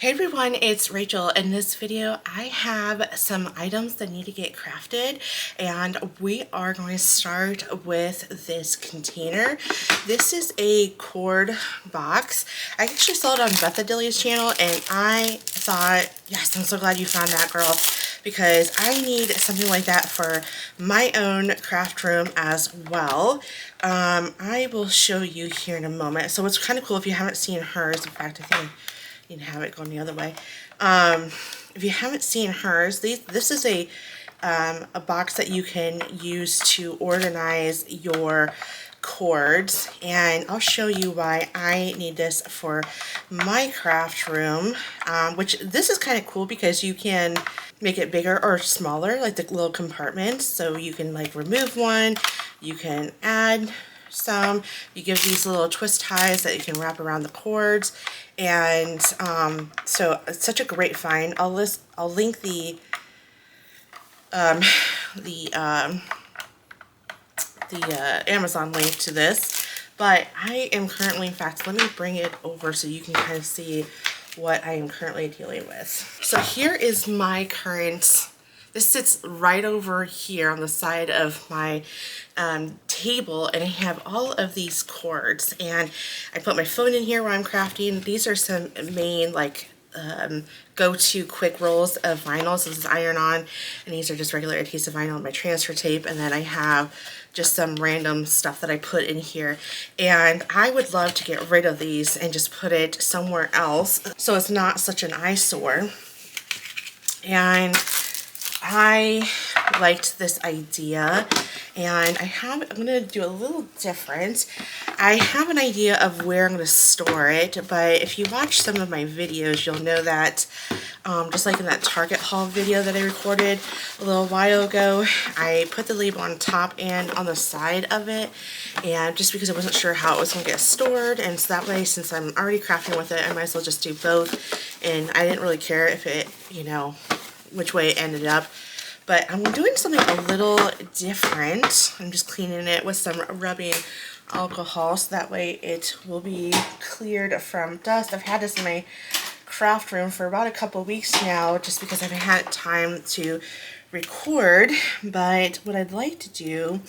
Hey everyone, it's Rachel. In this video, I have some items that need to get crafted, and we are going to start with this container. This is a cord box. I actually saw it on Bethadilly's channel, and I thought, yes, I'm so glad you found that, girl, because I need something like that for my own craft room as well. I will show you here in a moment. So it's kind of cool if you haven't seen hers. In fact, I think you can have it going the other way. If you haven't seen hers, this is a box that you can use to organize your cords, and I'll show you why I need this for my craft room, which this is kind of cool because you can make it bigger or smaller, like the little compartments, so you can like remove one, you can add some, you give these little twist ties that you can wrap around the cords, and so it's such a great find. I'll link the Amazon link to this, but I am currently, in fact, let me bring it over so you can kind of see what I am currently dealing with. So here is my current, this sits right over here on the side of my table, and I have all of these cords, and I put my phone in here while I'm crafting. These are some main like go-to quick rolls of vinyl. So this is iron-on, and these are just regular adhesive vinyl and my transfer tape, and then I have just some random stuff that I put in here, and I would love to get rid of these and just put it somewhere else so it's not such an eyesore. And I liked this idea, and I'm going to do a little different. I have an idea of where I'm going to store it, but if you watch some of my videos, you'll know that just like in that Target haul video that I recorded a little while ago, I put the label on top and on the side of it, and just because I wasn't sure how it was going to get stored, and so that way, since I'm already crafting with it, I might as well just do both, and I didn't really care if it, you know, which way it ended up. But I'm doing something a little different. I'm just cleaning it with some rubbing alcohol so that way it will be cleared from dust. I've had this in my craft room for about a couple weeks now just because I haven't had time to record. But what I'd like to do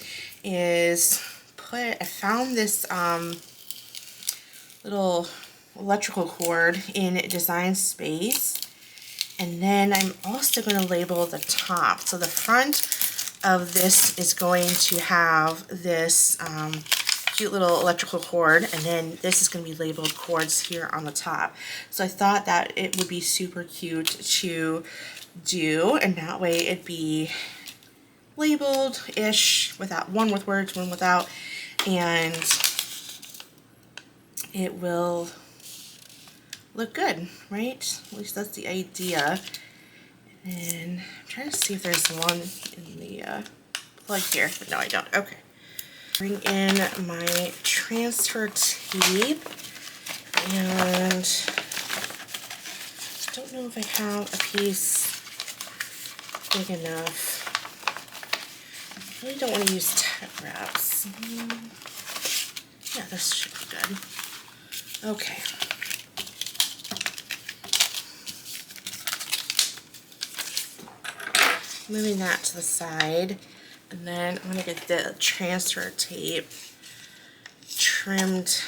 is I found this little electrical cord in Design Space. And then I'm also going to label the top. So the front of this is going to have this cute little electrical cord, and then this is going to be labeled cords here on the top. So I thought that it would be super cute to do, and that way it'd be labeled-ish, without one with words, one without, and it will look good, right? At least that's the idea. And I'm trying to see if there's one in the plug here, but no, I don't. Okay. Bring in my transfer tape, and I don't know if I have a piece big enough. I really don't want to use tape wraps. Yeah, this should be good. Okay. Moving that to the side, and then I'm going to get the transfer tape trimmed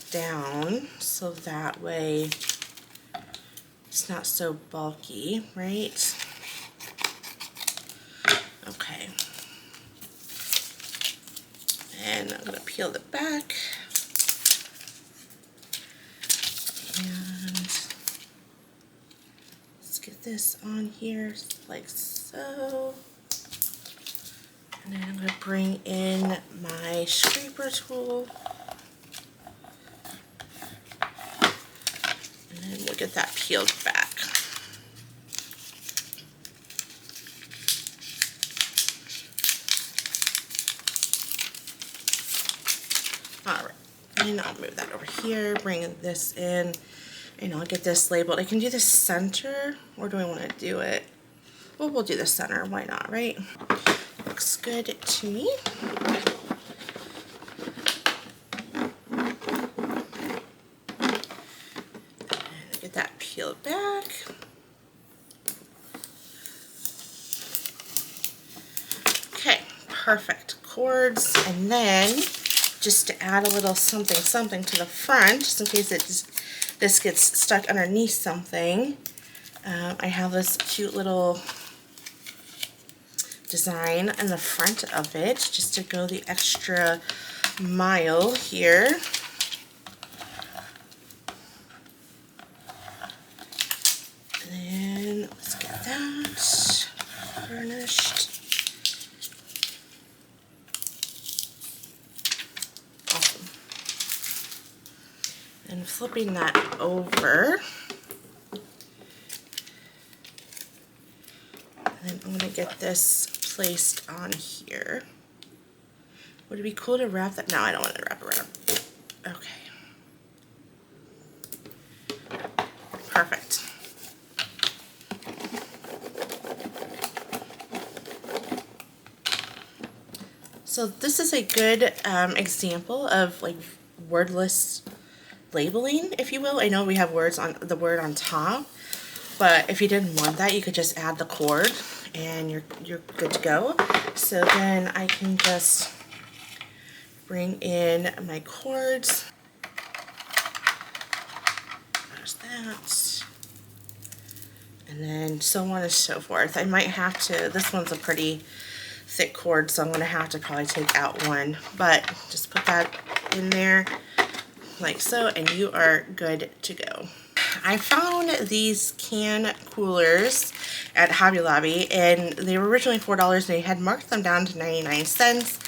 down so that way it's not so bulky, right? Okay. And I'm going to peel the back, and let's get this on here like so. And then I'm going to bring in my scraper tool, and then we'll get that peeled back. Alright, and I'll move that over here, bring this in, and I'll get this labeled. I can do the center, or do I want to do it? Well, we'll do the center, why not, right? Looks good to me. And get that peeled Perfect. Cords, and then just to add a little something something to the front, just in case this gets stuck underneath something, I have this cute little design in the front of it, just to go the extra mile here. And then let's get that burnished. Awesome. And flipping that over. And then I'm going to get this placed on here. Would it be cool to wrap that? No, I don't want to wrap it around. Okay. Perfect. So this is a good example of like wordless labeling, if you will. I know we have words on the word on top, but if you didn't want that, you could just add the cord and you're good to go. So then I can just bring in my cords. There's that. And then so on and so forth. I might have to, this one's a pretty thick cord, so I'm going to have to probably take out one, but just put that in there like so, and you are good to go. I found these can coolers at Hobby Lobby, and they were originally $4, and they had marked them down to 99 cents.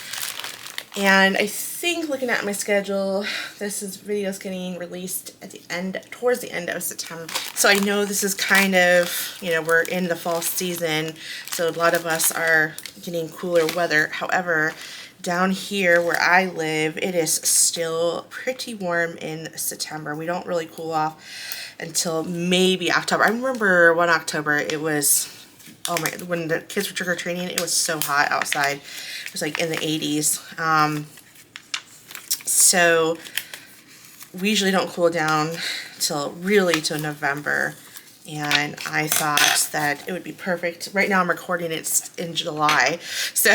And I think, looking at my schedule, this video is getting released at the end, towards the end of September. So I know this is kind of, you know, we're in the fall season, so a lot of us are getting cooler weather. However, down here where I live, it is still pretty warm in September. We don't really cool off until maybe October. I remember one October, it was, oh my, when the kids were trick-or-treating, it was so hot outside. It was like in the 80s. So we usually don't cool down till really till November. And I thought that it would be perfect. Right now I'm recording it in July, so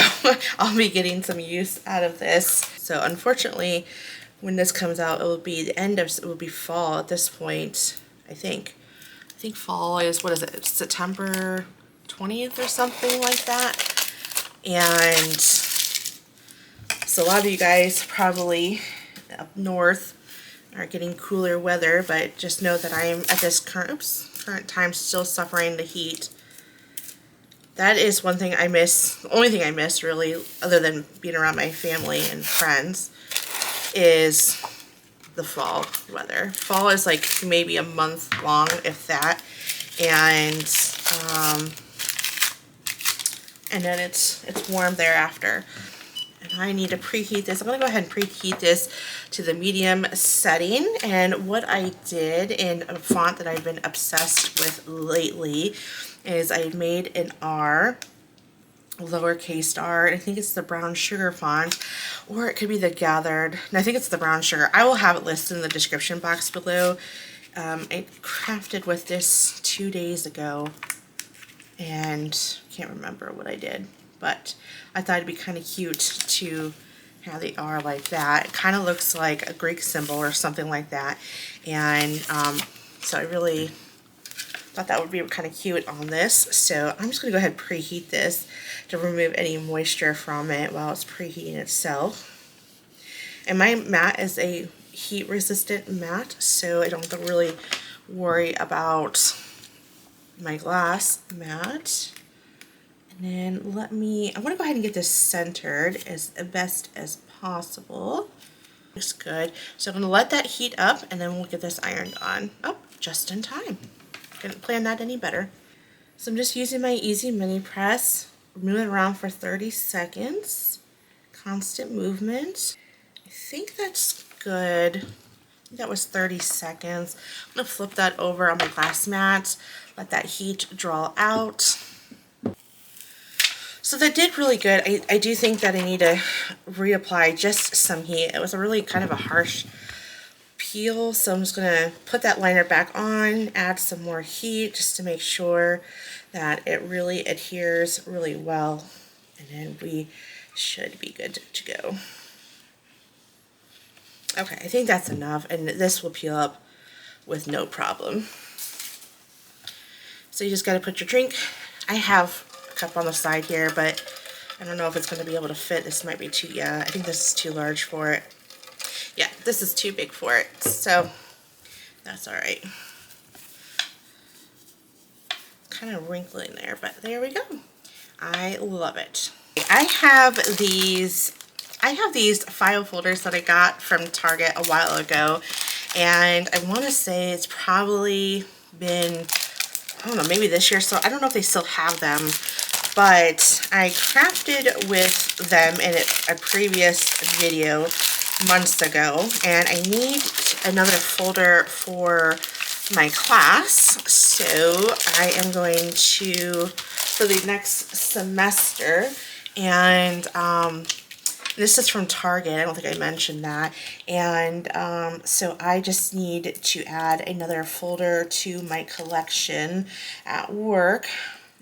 I'll be getting some use out of this. So unfortunately, when this comes out, it will be the end of, it will be fall at this point, I think. I think fall is, what is it, September 20th or something like that. And so a lot of you guys probably up north are getting cooler weather, but just know that I am at this current time still suffering the heat. That is one thing I miss, the only thing I miss really, other than being around my family and friends, is the fall weather. Fall is like maybe a month long, if that, and then it's warm thereafter. And I need to preheat this. I'm going to go ahead and preheat this to the medium setting. And what I did in a font that I've been obsessed with lately is I made an R, lowercase r. I think it's the brown sugar font, or it could be the gathered. And I think it's the brown sugar. I will have it listed in the description box below. I crafted with this 2 days ago, and can't remember what I did. But I thought it'd be kind of cute to have the R like that. It kind of looks like a Greek symbol or something like that. And so I really thought that would be kind of cute on this. So I'm just going to go ahead and preheat this to remove any moisture from it while it's preheating itself. And my mat is a heat resistant mat, so I don't have to really worry about my glass mat. And then I want to go ahead and get this centered as best as possible. Looks good. So I'm going to let that heat up, and then we'll get this ironed on. Oh, just in time. Couldn't plan that any better. So I'm just using my Easy Mini Press, moving around for 30 seconds. Constant movement. I think that's good. I think that was 30 seconds. I'm going to flip that over on my glass mat, let that heat draw out. So that did really good. I do think that I need to reapply just some heat. It was a really kind of a harsh peel, so I'm just going to put that liner back on, add some more heat just to make sure that it really adheres really well. And then we should be good to go. Okay, I think that's enough, and this will peel up with no problem. So you just got to put your drink. I have a cup on the side here, but I don't know if it's going to be able to fit. This might be too, yeah, I think this is too large for it. Yeah, this is too big for it, so that's all right. Kind of wrinkly in there, but there we go. I love it. I have these file folders that I got from Target a while ago, and I want to say it's probably been, I don't know, maybe this year. So I don't know if they still have them, but I crafted with them in a previous video months ago, and I need another folder for my class. So I am going to, for the next semester, and this is from Target. I don't think I mentioned that. And so I just need to add another folder to my collection at work,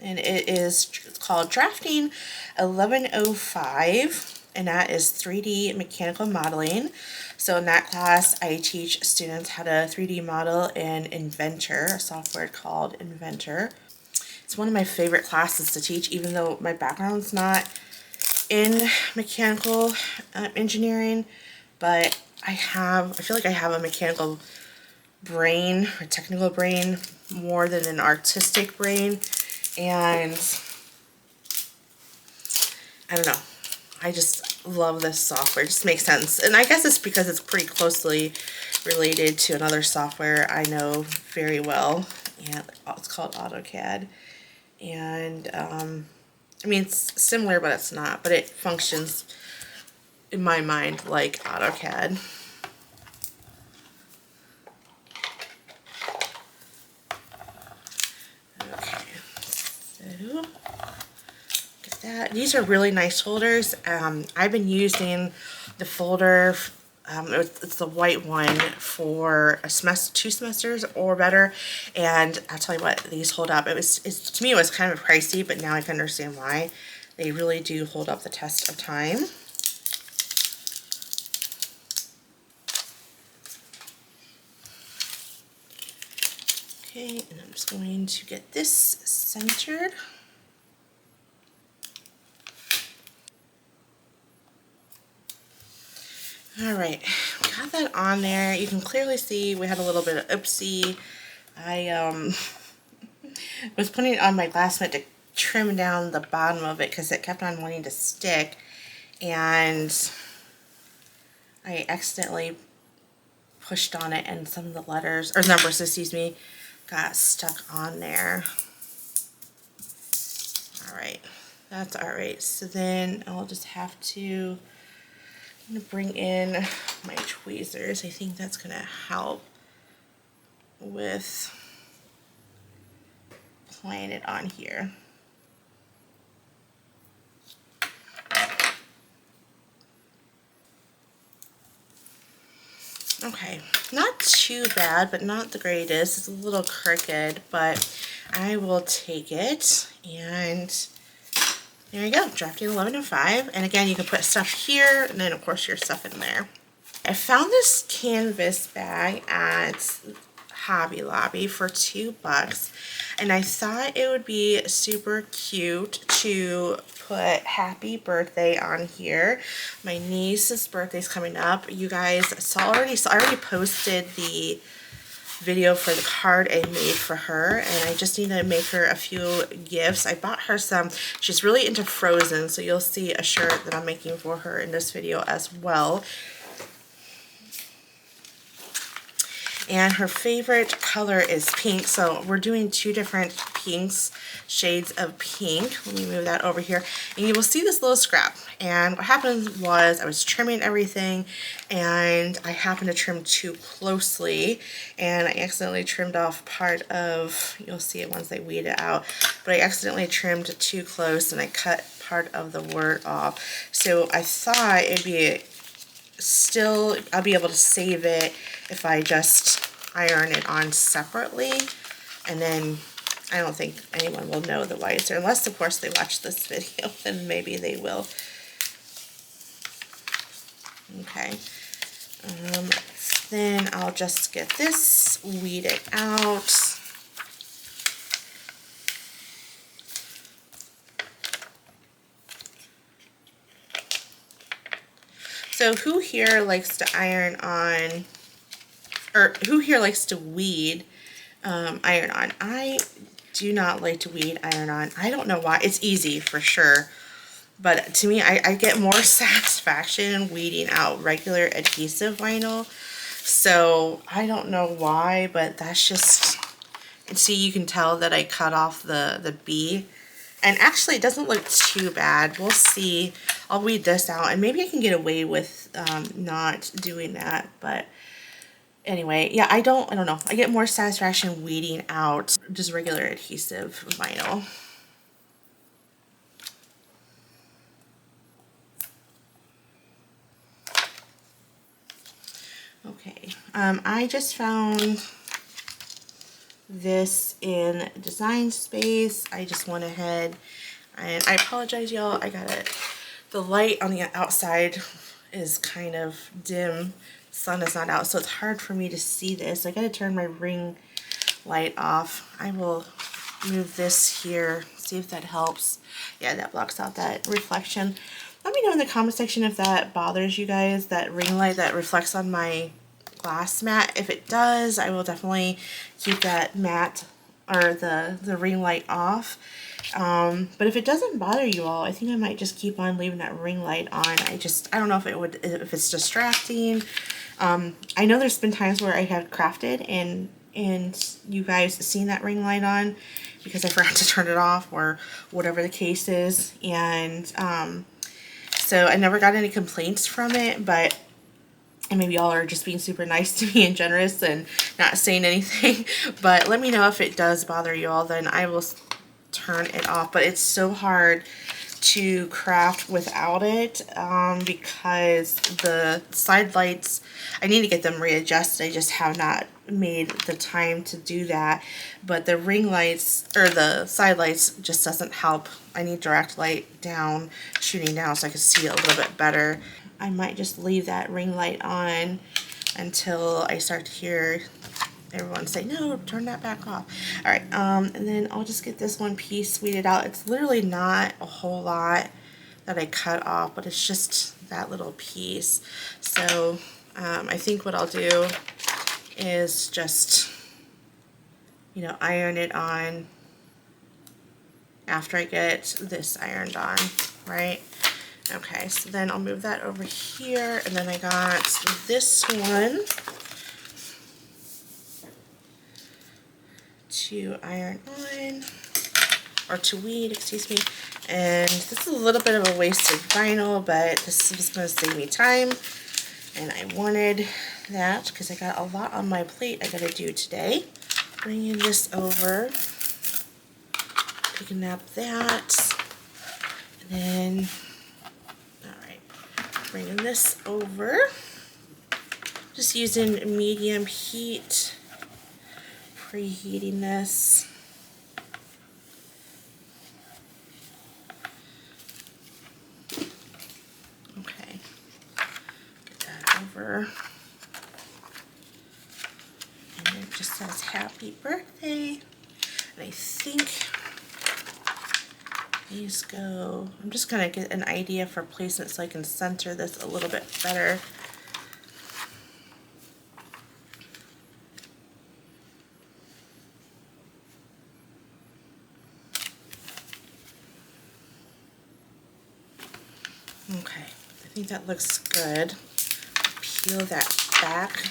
and it is called Drafting 1105, and that is 3D mechanical modeling. So in that class, I teach students how to 3D model in Inventor, a software called Inventor. It's one of my favorite classes to teach, even though my background's not in mechanical engineering, but I feel like I have a mechanical brain, or technical brain, more than an artistic brain, and I don't know, I just love this software. It just makes sense, and I guess it's because it's pretty closely related to another software I know very well, and it's called AutoCAD, and I mean, it's similar, but it's not. But it functions, in my mind, like AutoCAD. Okay, so get that. These are really nice folders. I've been using the folder. It's the white one for a semester, 2 semesters or better, and I'll tell you what, these hold up. To me it was kind of pricey, but now I can understand why. They really do hold up the test of time. Okay, and I'm just going to get this centered. All right, we got that on there. You can clearly see we had a little bit of oopsie. I was putting it on my glass mat to trim down the bottom of it because it kept on wanting to stick, and I accidentally pushed on it, and some of the letters, or numbers, excuse me, got stuck on there. All right, that's all right. So then I'll just have to, I'm gonna bring in my tweezers. I think that's gonna help with applying it on here. Okay, not too bad, but not the greatest. It's a little crooked, but I will take it, and there you go, Drafting 1105. And again, you can put stuff here, and then of course your stuff in there. I found this canvas bag at Hobby Lobby for $2, and I thought it would be super cute to put happy birthday on here. My niece's birthday's coming up. You guys I already posted the video for the card I made for her, and I just need to make her a few gifts. I bought her some, she's really into Frozen, so you'll see a shirt that I'm making for her in this video as well. And her favorite color is pink, so we're doing 2 different pinks, shades of pink. Let me move that over here, and you will see this little scrap. And what happened was I was trimming everything, and I happened to trim too closely, and I accidentally trimmed off part of, you'll see it once I weed it out, but I accidentally trimmed too close, and I cut part of the word off. So I thought it'd be still, I'll be able to save it if I just iron it on separately, and then I don't think anyone will know the why it's there, unless of course they watch this video, then maybe they will. Okay. Then I'll just get this weeded out. So who here likes to iron on, or who here likes to weed iron on? I do not like to weed iron on. I don't know why. It's easy for sure. But to me, I get more satisfaction weeding out regular adhesive vinyl. So I don't know why, but that's just, and see, you can tell that I cut off the B. And actually, it doesn't look too bad. We'll see. I'll weed this out, and maybe I can get away with not doing that. But anyway, yeah, I don't know. I get more satisfaction weeding out just regular adhesive vinyl. Okay, I just found this in Design Space. I just went ahead, and I apologize, y'all. I got it. The light on the outside is kind of dim. Sun is not out, so it's hard for me to see this. I gotta turn my ring light off. I will move this here, see if that helps. Yeah, that blocks out that reflection. Let me know in the comment section if that bothers you guys, that ring light that reflects on my glass mat. If it does, I will definitely keep that mat or the ring light off. But if it doesn't bother you all, I think I might just keep on leaving that ring light on. I don't know if it's distracting. I know there's been times where I have crafted and you guys seen that ring light on because I forgot to turn it off or whatever the case is. And so I never got any complaints from it, but and maybe y'all are just being super nice to me and generous and not saying anything. But let me know if it does bother you all, then I will turn it off. But it's so hard to craft without it because the side lights, I need to get them readjusted. I just have not made the time to do that. But the ring lights, or the side lights, just doesn't help. I need direct light down, shooting down, so I can see it a little bit better. I might just leave that ring light on until I start to hear everyone say, no, turn that back off. All right, and then I'll just get this one piece weeded out. It's literally not a whole lot that I cut off, but it's just that little piece. So I think what I'll do is just, you know, iron it on after I get this ironed on, right? Okay, so then I'll move that over here, and then I got this one to iron on, or to weed, excuse me. And this is a little bit of a wasted vinyl, but this is going to save me time, and I wanted that because I got a lot on my plate I got to do today. Bringing this over, picking up that, and then bringing this over, just using medium heat, preheating this. Okay, get that over, and it just says happy birthday, and I think these go, I'm just going to get an idea for placement so I can center this a little bit better. Okay, I think that looks good. Peel that back,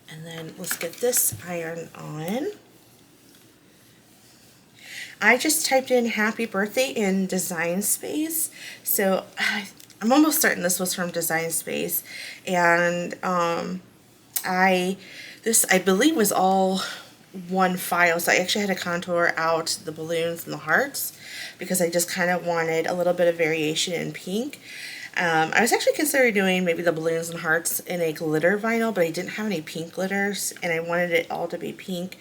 and then let's get this iron on. I just typed in happy birthday in Design Space, so I'm almost certain this was from Design Space, and I believe was all one file, so I actually had to contour out the balloons and the hearts because I just kind of wanted a little bit of variation in pink. I was actually considering doing maybe the balloons and hearts in a glitter vinyl, but I didn't have any pink glitters, and I wanted it all to be pink.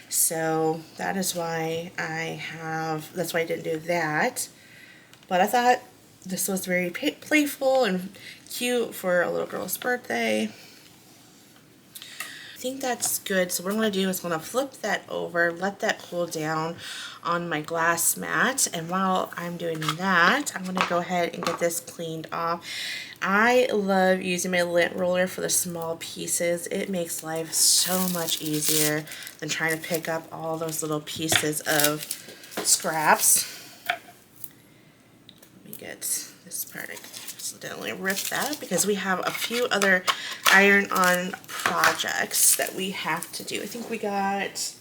So that is why that's why I didn't do that. But I thought this was very playful and cute for a little girl's birthday. I think that's good. So what I'm going to do is I'm going to flip that over, let that cool down on my glass mat. And while I'm doing that, I'm going to go ahead and get this cleaned off. I love using my lint roller for the small pieces. It makes life so much easier than trying to pick up all those little pieces of scraps. Let me get this part. I accidentally ripped that because we have a few other iron-on projects that we have to do. I think we got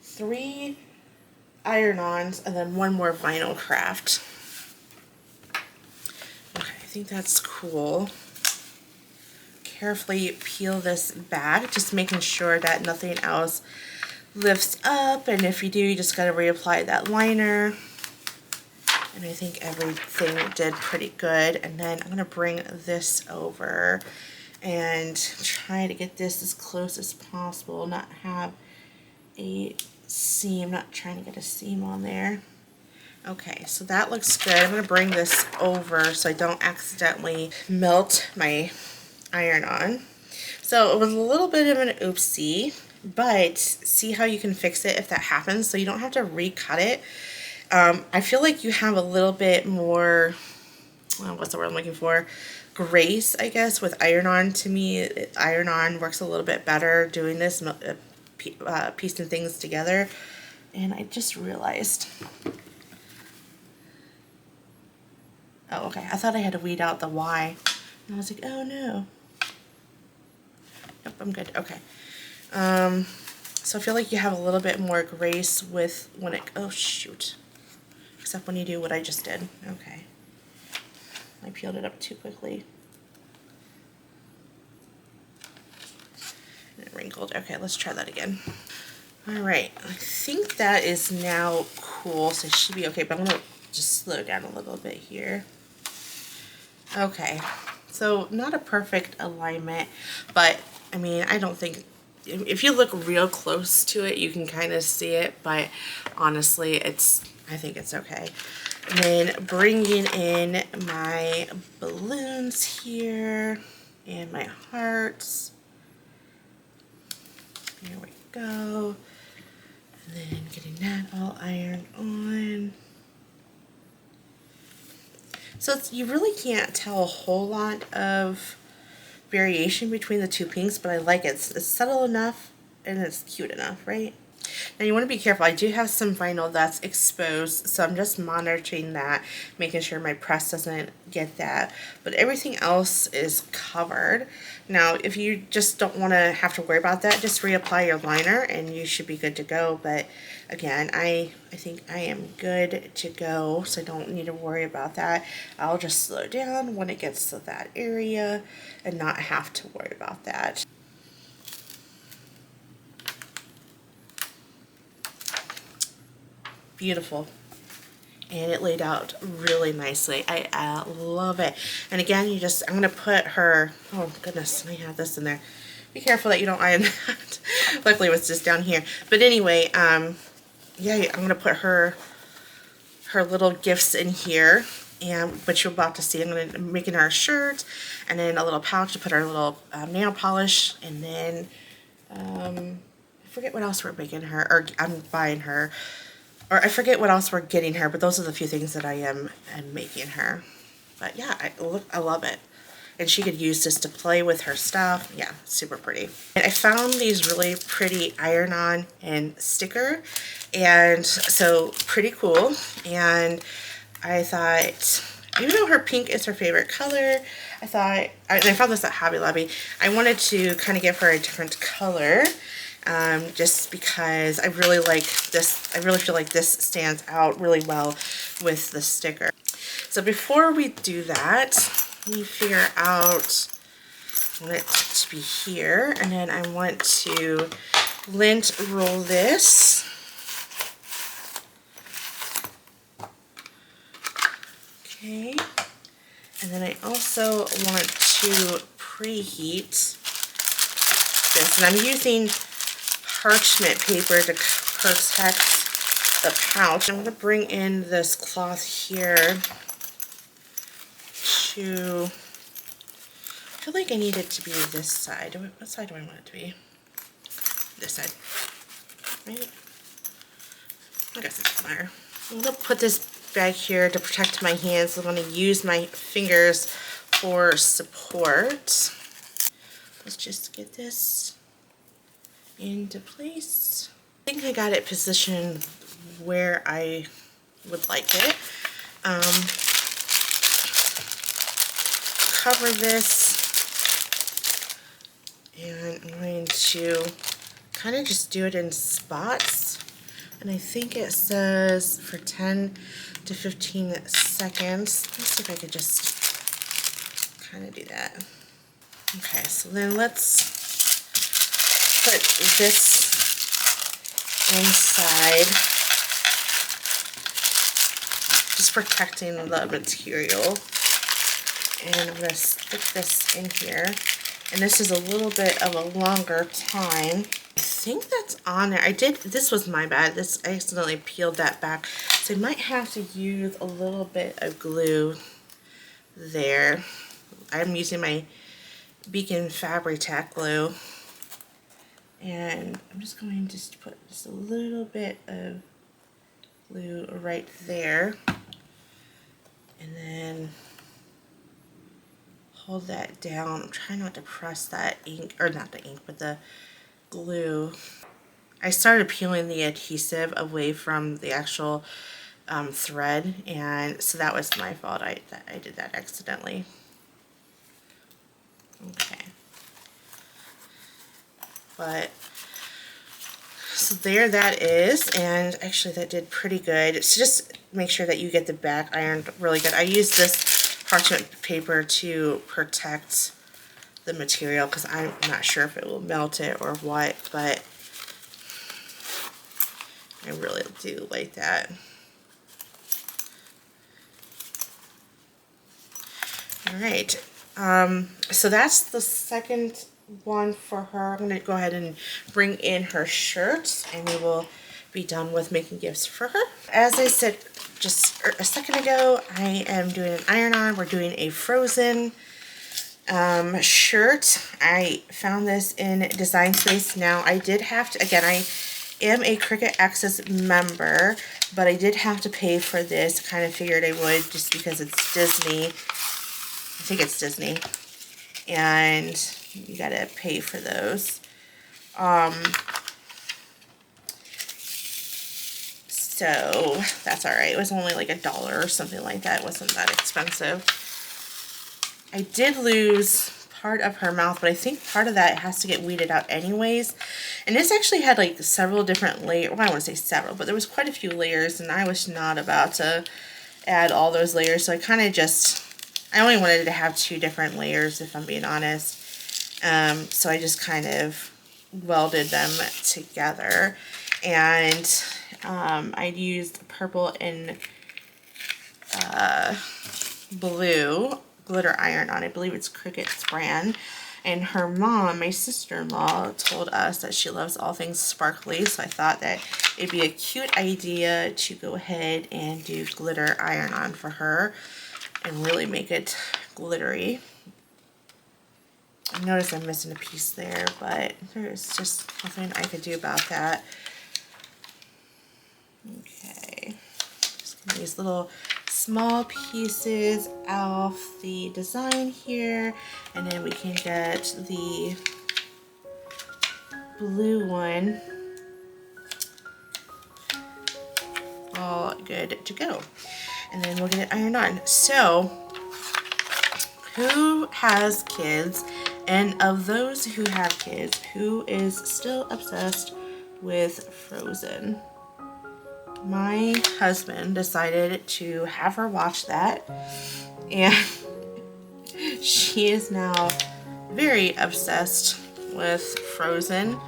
3 iron-ons and then 1 more vinyl craft. Okay, I think that's cool. Carefully peel this back, just making sure that nothing else lifts up, and if you do, you just got to reapply that liner. And I think everything did pretty good. And then I'm going to bring this over and try to get this as close as possible, not have a seam, not trying to get a seam on there. Okay, so that looks good. I'm going to bring this over so I don't accidentally melt my iron-on. So it was a little bit of an oopsie, but see how you can fix it if that happens, so you don't have to recut it. I feel like you have a little bit more, what's the word I'm looking for? Grace, I guess, with iron-on. To me, iron-on works a little bit better doing this, piecing things together. And I just realized, oh, okay, I thought I had to weed out the Y. And I was like, oh no. Yep, I'm good, okay. So I feel like you have a little bit more grace with when it, oh shoot. Except when you do what I just did. Okay. I peeled it up too quickly. And it wrinkled. Okay, let's try that again. Alright, I think that is now cool, so it should be okay, but I'm going to just slow down a little bit here. Okay, so not a perfect alignment, but I mean, I don't think, if you look real close to it, you can kind of see it, but honestly, I think it's okay. And then bringing in my balloons here and my hearts. There we go. And then getting that all ironed on. So you really can't tell a whole lot of variation between the two pinks, but I like it. It's subtle enough and it's cute enough, right? Now you want to be careful. I do have some vinyl that's exposed, so I'm just monitoring that, making sure my press doesn't get that. But everything else is covered. Now, if you just don't want to have to worry about that, just reapply your liner and you should be good to go. But again, I think I am good to go, so I don't need to worry about that. I'll just slow down when it gets to that area and not have to worry about that. Beautiful. And it laid out really nicely. I love it. And again, I'm going to put her, oh goodness, I have this in there. Be careful that you don't iron that. Luckily it was just down here. But anyway, yeah, I'm going to put her little gifts in here. And what you're about to see, I'm going to making her a shirt and then a little pouch to put her little nail polish. And then, I forget what else we're making her, or I'm buying her. Or I forget what else we're getting her, but those are the few things that I am making her. But yeah, I love it. And she could use this to play with her stuff. Yeah, super pretty. And I found these really pretty iron-on and sticker. And so pretty cool. And I thought, even though her pink is her favorite color, I thought, and I found this at Hobby Lobby, I wanted to kind of give her a different color. Just because I really like this, I really feel like this stands out really well with the sticker. So before we do that, let me figure out, I want it to be here, and then I want to lint roll this. Okay, and then I also want to preheat this, and I'm using parchment paper to protect the pouch. I'm going to bring in this cloth here to, I feel like I need it to be this side. What side do I want it to be? This side, right? I guess it doesn't matter. I'm going to put this bag here to protect my hands. I'm going to use my fingers for support. Let's just get this into place. I think I got it positioned where I would like it. Cover this, and I'm going to kind of just do it in spots. And I think it says for 10 to 15 seconds. Let's see if I could just kind of do that. Okay, so then let's put this inside, just protecting the material. And I'm going to stick this in here. And this is a little bit of a longer time. I think that's on there. This was my bad. I accidentally peeled that back. So I might have to use a little bit of glue there. I'm using my Beacon Fabri-Tac glue. And I'm just going to put just a little bit of glue right there. And then hold that down. I'm trying not to press that ink, or not the ink, but the glue. I started peeling the adhesive away from the actual thread, and so that was my fault. I did that accidentally. Okay. But so there that is, and actually that did pretty good. So just make sure that you get the back ironed really good. I use this parchment paper to protect the material because I'm not sure if it will melt it or what, but I really do like that. All right, so that's the second one for her. I'm going to go ahead and bring in her shirt, and we will be done with making gifts for her. As I said just a second ago, I am doing an iron-on. We're doing a Frozen shirt. I found this in Design Space. Now, I did have to, again, I am a Cricut Access member, but I did have to pay for this. Kind of figured I would just because it's Disney. I think it's Disney. And you gotta pay for those. So that's alright. It was only like $1 or something like that. It wasn't that expensive. I did lose part of her mouth, but I think part of that has to get weeded out anyways. And this actually had like several different layers. Well, I don't want to say several, but there was quite a few layers, and I was not about to add all those layers. So I kind of just, I only wanted to have 2 different layers, if I'm being honest. So I just kind of welded them together. And I used purple and blue glitter iron on. I believe it's Cricut's brand. And her mom, my sister-in-law, told us that she loves all things sparkly, so I thought that it'd be a cute idea to go ahead and do glitter iron-on for her and really make it glittery. I noticed I'm missing a piece there, but there's just nothing I could do about that. Okay, just gonna use little small pieces off the design here, and then we can get the blue one all good to go, and then we'll get it ironed on. So who has kids, and of those who have kids, who is still obsessed with Frozen? My husband decided to have her watch that, and she is now very obsessed with Frozen.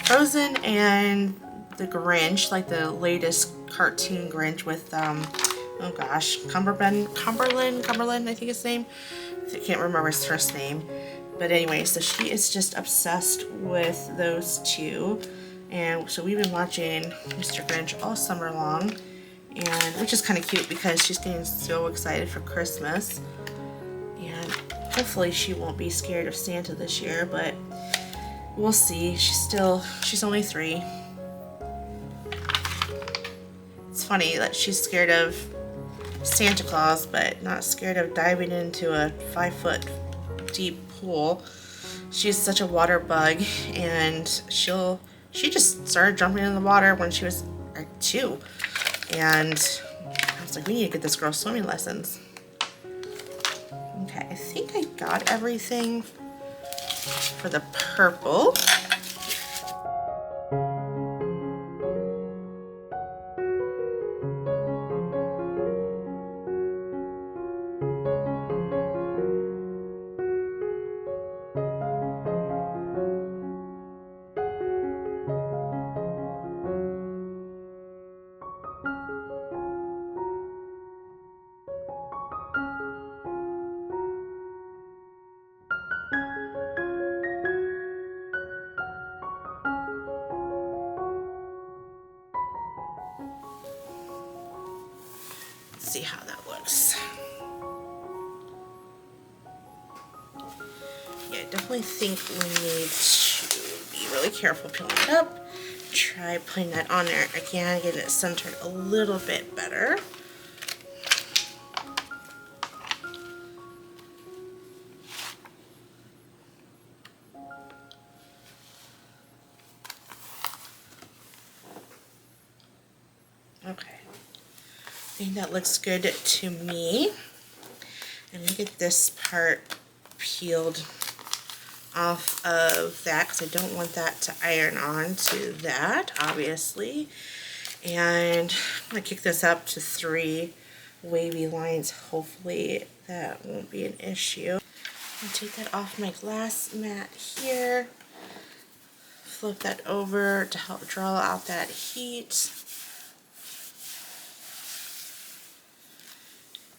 Frozen and the Grinch, like the latest cartoon Grinch with, oh gosh, Cumberland, I think his name. I can't remember his first name. But anyway, so she is just obsessed with those two. And so we've been watching Mr. Grinch all summer long, and which is kind of cute because she's getting so excited for Christmas. And hopefully she won't be scared of Santa this year, but we'll see. She's only 3. It's funny that she's scared of Santa Claus, but not scared of diving into a 5-foot deep pool. She's such a water bug, and she just started jumping in the water when she was 2. And I was like, we need to get this girl swimming lessons. Okay, I think I got everything for the purple. See how that looks. Yeah, I definitely think we need to be really careful peeling it up. Try putting that on there again, getting it centered a little bit better. Okay. I think that looks good to me. And we get this part peeled off of that because I don't want that to iron on to that, obviously. And I'm going to kick this up to 3 wavy lines. Hopefully that won't be an issue. I'll take that off my glass mat here. Flip that over to help draw out that heat.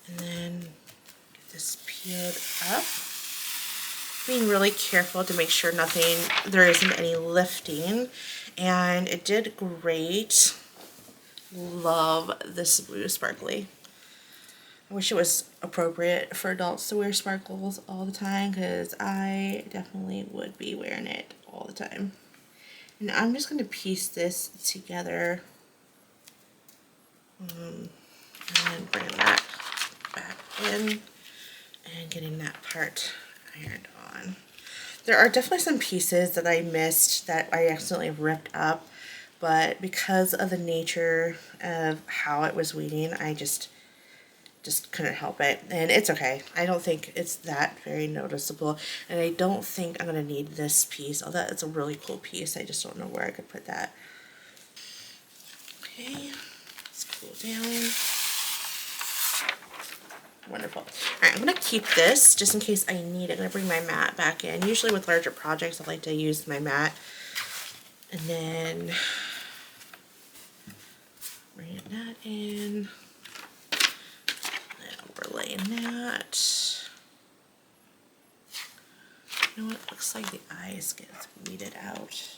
And then get this peeled up. Being really careful to make sure there isn't any lifting. And it did great. Love this blue sparkly. I wish it was appropriate for adults to wear sparkles all the time, because I definitely would be wearing it all the time. And I'm just going to piece this together. And bring that back in and getting that part ironed on. There are definitely some pieces that I missed that I accidentally ripped up, but because of the nature of how it was weeding, I just couldn't help it, and it's okay. I don't think it's that very noticeable, and I don't think I'm going to need this piece, although it's a really cool piece. I just don't know where I could put that. Okay, let's cool down. Wonderful. Alright, I'm going to keep this just in case I need it. I'm going to bring my mat back in. Usually with larger projects, I like to use my mat. And then bring that in. And overlaying that. You know what? Looks like the eyes get weeded out.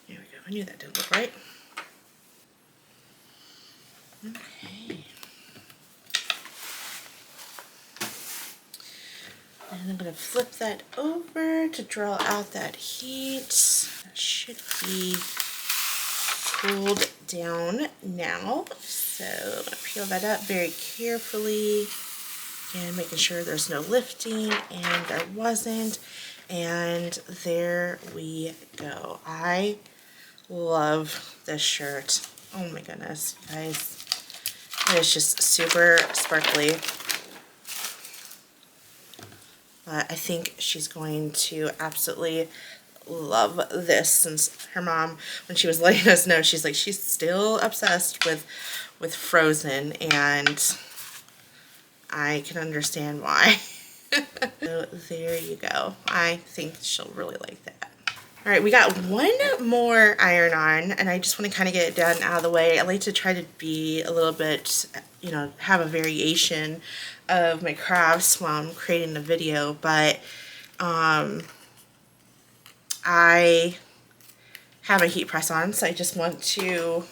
There we go. I knew that didn't look right. Okay. And I'm going to flip that over to draw out that heat. That should be cooled down now. So I'm going to peel that up very carefully and making sure there's no lifting, and there wasn't. And there we go. I love this shirt. Oh my goodness, guys. It is just super sparkly. But I think she's going to absolutely love this, since her mom, when she was letting us know, she's like, she's still obsessed with Frozen, and I can understand why. So there you go. I think she'll really like that. All right, we got one more iron on, and I just want to kind of get it done out of the way. I like to try to be a little bit, you know, have a variation of my crafts while I'm creating the video, but I have a heat press on, so I just want to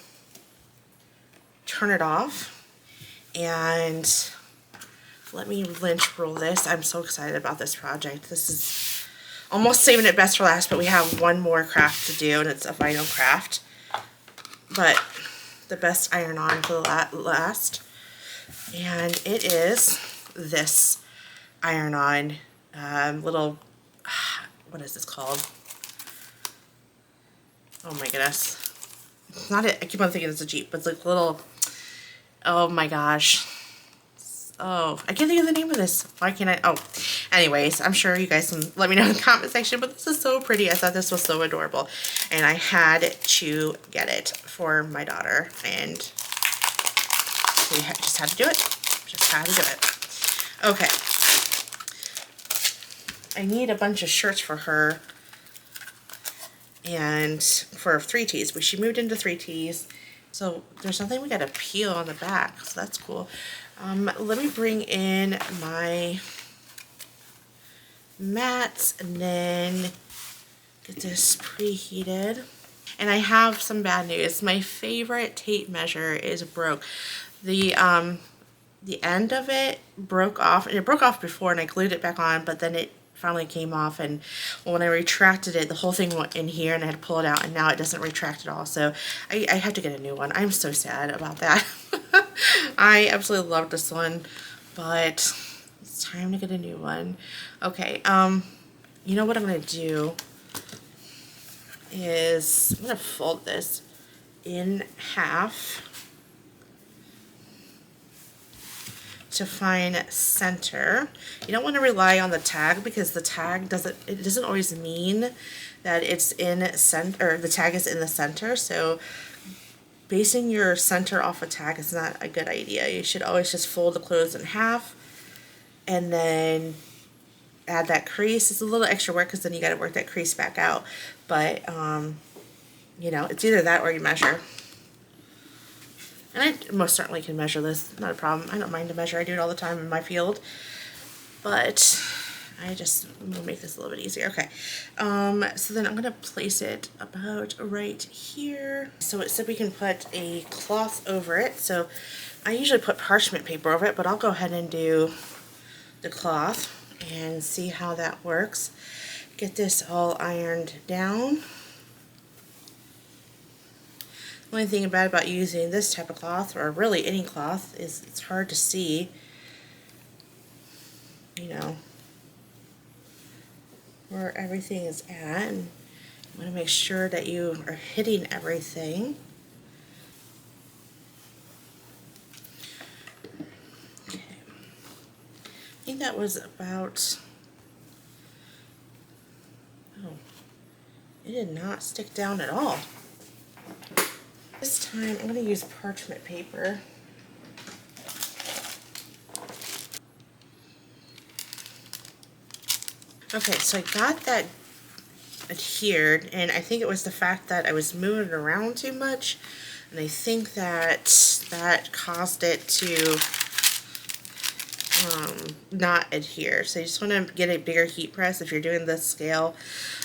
turn it off and let me lynch roll this. I'm so excited about this project. This is almost saving it best for last, but we have one more craft to do, and it's a vinyl craft. But the best iron-on for the last, and it is this iron-on little, what is this called? Oh my goodness. It's not it. I keep on thinking it's a Jeep, but it's like little, oh my gosh. Oh, I can't think of the name of this. Why can't I? Oh, anyways, I'm sure you guys can let me know in the comment section, but this is so pretty. I thought this was so adorable, and I had to get it for my daughter, and we just had to do it. Just had to do it. Okay. I need a bunch of shirts for her, and for 3Ts, but she moved into 3Ts, so there's something we gotta peel on the back, so that's cool. Let me bring in my mats and then get this preheated. And I have some bad news. My favorite tape measure is broke. The end of it broke off, and it broke off before, and I glued it back on, but then it finally came off, and when I retracted it, the whole thing went in here, and I had to pull it out, and now it doesn't retract at all, so I have to get a new one. I'm so sad about that. I absolutely love this one, but it's time to get a new one. Okay, you know what I'm going to do is I'm going to fold this in half to find center. You don't want to rely on the tag, because the tag doesn't always mean that it's in center, or the tag is in the center. So basing your center off a tag is not a good idea. You should always just fold the clothes in half and then add that crease. It's a little extra work, because then you got to work that crease back out, but you know, it's either that or you measure. And I most certainly can measure this, not a problem. I don't mind to measure, I do it all the time in my field. But I'm gonna make this a little bit easier. Okay, so then I'm gonna place it about right here. So it said we can put a cloth over it. So I usually put parchment paper over it, but I'll go ahead and do the cloth and see how that works. Get this all ironed down. The only thing bad about using this type of cloth, or really any cloth, is it's hard to see, you know, where everything is at. And you want to make sure that you are hitting everything. Okay. I think that was about, oh, it did not stick down at all. This time I'm going to use parchment paper. Okay, so I got that adhered, and I think it was the fact that I was moving it around too much, and I think that caused it to not adhere. So you just want to get a bigger heat press if you're doing this scale,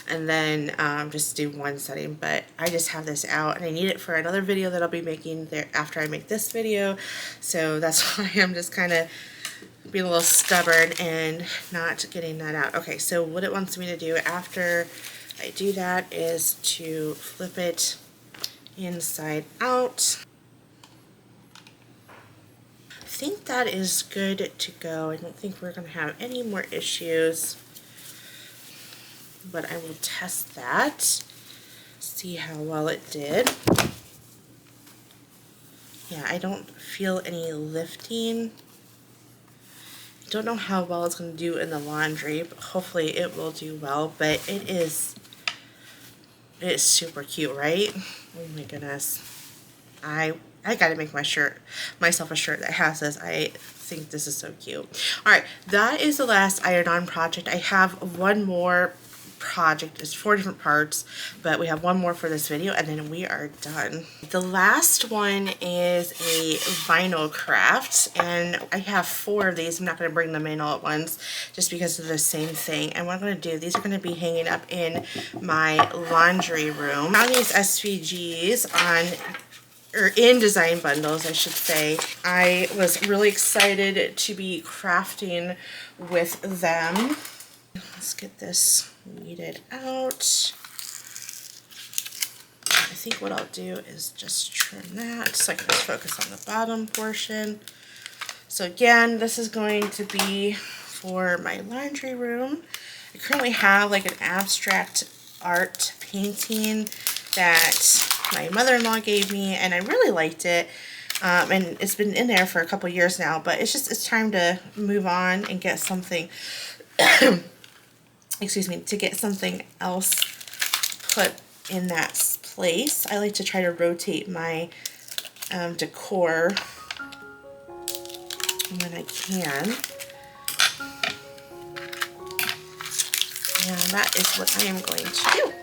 and then just do one setting. But I just have this out, and I need it for another video that I'll be making there after I make this video, so that's why I'm just kind of being a little stubborn and not getting that out. Okay, so what it wants me to do after I do that is to flip it inside out. I think that is good to go. I don't think we're going to have any more issues, but I will test that, see how well it did. Yeah, I don't feel any lifting. I don't know how well it's going to do in the laundry, but hopefully it will do well. But it is super cute, right? Oh my goodness. I got to make myself a shirt that has this. I think this is so cute. Alright, that is the last iron-on project. I have one more project is 4 different parts, but we have one more for this video and then we are done. The last one is a vinyl craft, and I have 4 of these. I'm not going to bring them in all at once just because of the same thing. And what I'm going to do, these are going to be hanging up in my laundry room. I found these SVGs or in design bundles, I should say. I was really excited to be crafting with them. Let's get this weeded out. I think what I'll do is just trim that so I can just focus on the bottom portion. So again, this is going to be for my laundry room. I currently have like an abstract art painting that my mother-in-law gave me, and I really liked it. And it's been in there for a couple years now, but it's time to move on and get something excuse me, to get something else put in that place. I like to try to rotate my decor when I can. And that is what I am going to do.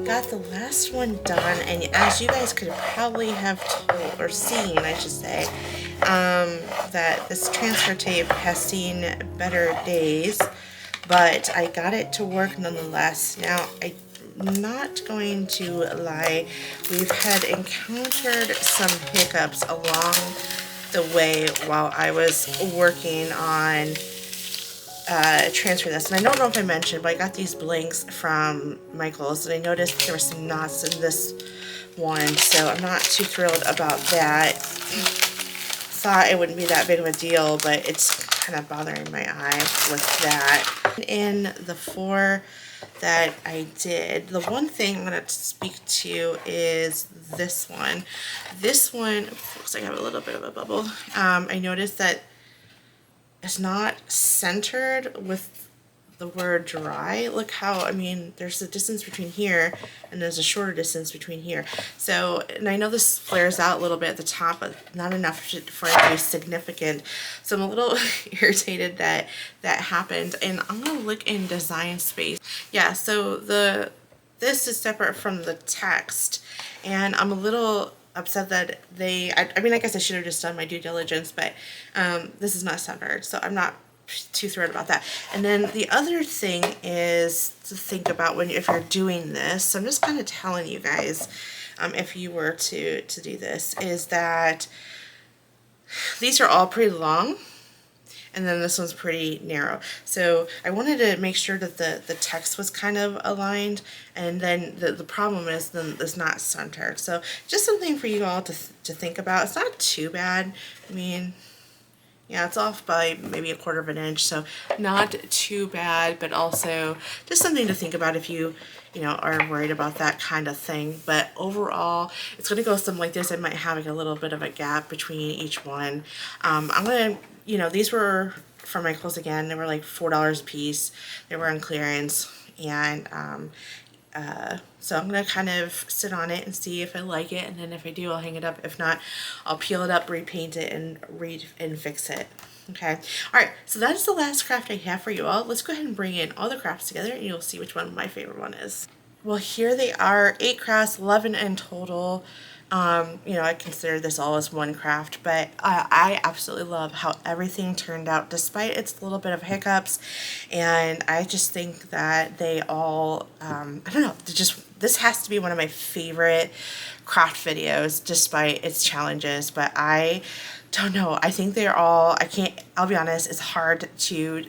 Got the last one done, and as you guys could probably have told or seen, I should say, that this transfer tape has seen better days, but I got it to work nonetheless. Now, I'm not going to lie, we've had encountered some hiccups along the way while I was working on transfer this. And I don't know if I mentioned, but I got these blanks from Michael's, and I noticed there were some knots in this one, so I'm not too thrilled about that. Thought it wouldn't be that big of a deal, but it's kind of bothering my eye with that. In the 4 that I did, the one thing I'm going to speak to is this one. This one looks like I have a little bit of a bubble. I noticed that it's not centered with the word dry. Look how, I mean, there's a distance between here and there's a shorter distance between here. So, and I know this flares out a little bit at the top, but not enough for it to be significant. So I'm a little irritated that that happened. And I'm going to look in design space. Yeah, so this is separate from the text, and I'm a little upset that I mean, I guess I should have just done my due diligence, but this is not centered, so I'm not too thrilled about that. And then the other thing is to think about if you're doing this, so I'm just kind of telling you guys, if you were to do this, is that these are all pretty long, and then this one's pretty narrow. So I wanted to make sure that the text was kind of aligned, and then the problem is then it's not centered. So just something for you all to think about. It's not too bad. I mean, yeah, it's off by maybe 1/4 of an inch, so not too bad, but also just something to think about if you know, are worried about that kind of thing. But overall, it's going to go something like this. I might have like a little bit of a gap between each one. I'm going to, you know, these were from Michael's again. They were like $4 a piece. They were on clearance, and so I'm going to kind of sit on it and see if I like it, and then if I do, I'll hang it up. If not, I'll peel it up, repaint it, and fix it. Okay. All right. So that is the last craft I have for you all. Let's go ahead and bring in all the crafts together, and you'll see which one my favorite one is. Well, here they are, 8 crafts, 11 in total. You know, I consider this all as one craft, but I absolutely love how everything turned out despite its little bit of hiccups. And I just think that they all, I don't know, this has to be one of my favorite craft videos despite its challenges. But I don't know, I think they're all, I'll be honest, it's hard to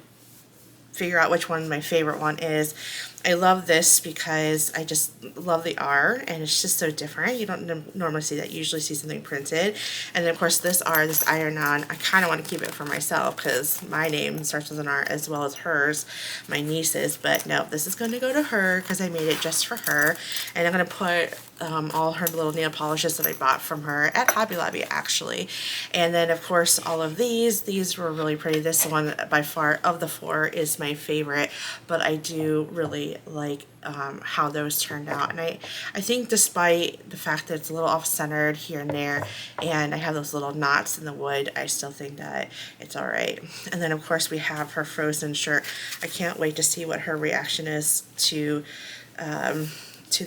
figure out which one my favorite one is. I love this because I just love the R, and it's just so different. You don't normally see that. You usually see something printed. And then of course this iron-on, I kind of want to keep it for myself because my name starts with an R as well as hers, my niece's. But no, this is going to go to her because I made it just for her. And I'm going to put all her little nail polishes that I bought from her at Hobby Lobby, actually. And then of course all of these were really pretty. This one by far of the four is my favorite, but I do really like how those turned out. And I think despite the fact that it's a little off-centered here and there, and I have those little knots in the wood, I still think that it's all right. And then of course we have her Frozen shirt. I can't wait to see what her reaction is to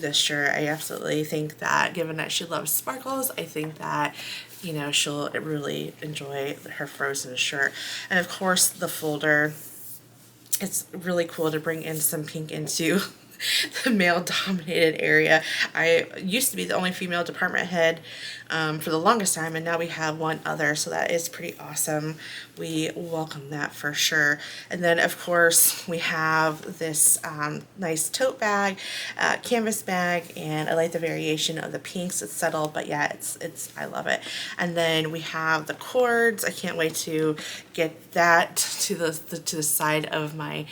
this shirt. I absolutely think that, given that she loves sparkles, I think that, you know, she'll really enjoy her Frozen shirt. And of course the folder, it's really cool to bring in some pink into the male-dominated area. I used to be the only female department head for the longest time, and now we have one other, so that is pretty awesome. We welcome that for sure. And then of course we have this nice tote bag, canvas bag, and I like the variation of the pinks. It's subtle, but yeah, it's I love it. And then we have the cords. I can't wait to get that to the side of my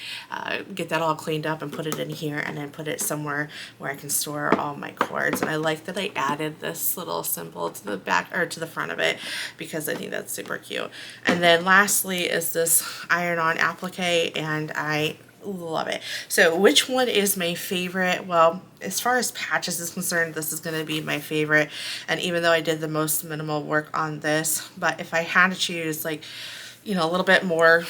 get that all cleaned up and put it in here, and then put it somewhere where I can store all my cords. And I like that I added this little symbol to the back or to the front of it because I think that's super cute. And then lastly is this iron-on applique, and I love it. So which one is my favorite? Well, as far as patches is concerned, this is going to be my favorite. And even though I did the most minimal work on this, but if I had to choose, like, you know, a little bit more,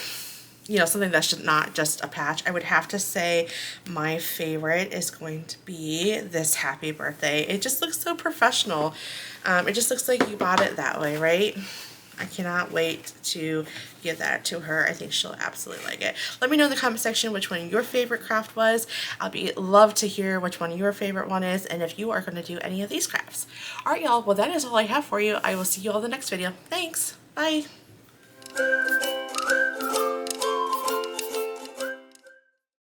you know, something that's not just a patch, I would have to say my favorite is going to be this Happy Birthday. It just looks so professional. It just looks like you bought it that way, right? I cannot wait to give that to her. I think she'll absolutely like it. Let me know in the comment section which one your favorite craft was. I'll love to hear which one your favorite one is, and if you are going to do any of these crafts. Alright y'all, well that is all I have for you. I will see you all in the next video. Thanks. Bye.